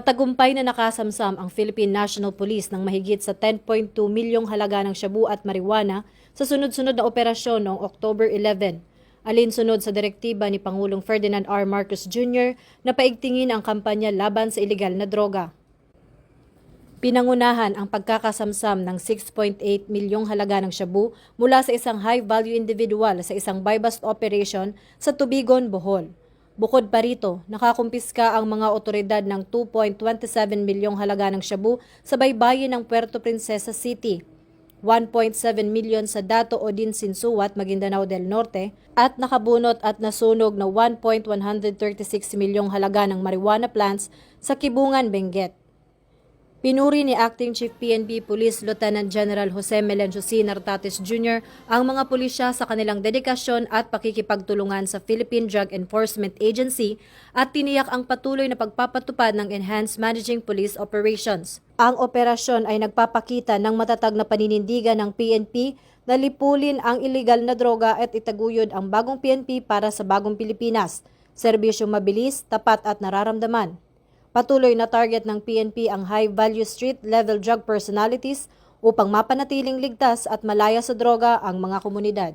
Matagumpay na nakasamsam ang Philippine National Police ng mahigit sa 10.2 milyong halaga ng shabu at marijuana sa sunod-sunod na operasyon noong October 11, alinsunod sa direktiba ni Pangulong Ferdinand R. Marcos Jr. na paigtingin ang kampanya laban sa ilegal na droga. Pinangunahan ang pagkakasamsam ng 6.8 milyong halaga ng shabu mula sa isang high-value individual sa isang buy-bust operation sa Tubigon, Bohol. Bukod pa rito, nakakumpiska ang mga otoridad ng 2.27 milyong halaga ng shabu sa baybayin ng Puerto Princesa City, 1.7 milyon sa Dato Odin Sinsuat, Maguindanao del Norte, at nakabunot at nasunog na 1.136 milyong halaga ng marijuana plants sa Kibungan, Benguet. Pinuri ni Acting Chief PNP Police Lieutenant General Jose Melencio C. Nartates Jr. ang mga pulisya sa kanilang dedikasyon at pakikipagtulungan sa Philippine Drug Enforcement Agency at tiniyak ang patuloy na pagpapatupad ng Enhanced Managing Police Operations. Ang operasyon ay nagpapakita ng matatag na paninindigan ng PNP na lipulin ang iligal na droga at itaguyod ang bagong PNP para sa bagong Pilipinas, serbisyong mabilis, tapat at nararamdaman. Patuloy na target ng PNP ang high-value street-level drug personalities upang mapanatiling ligtas at malaya sa droga ang mga komunidad.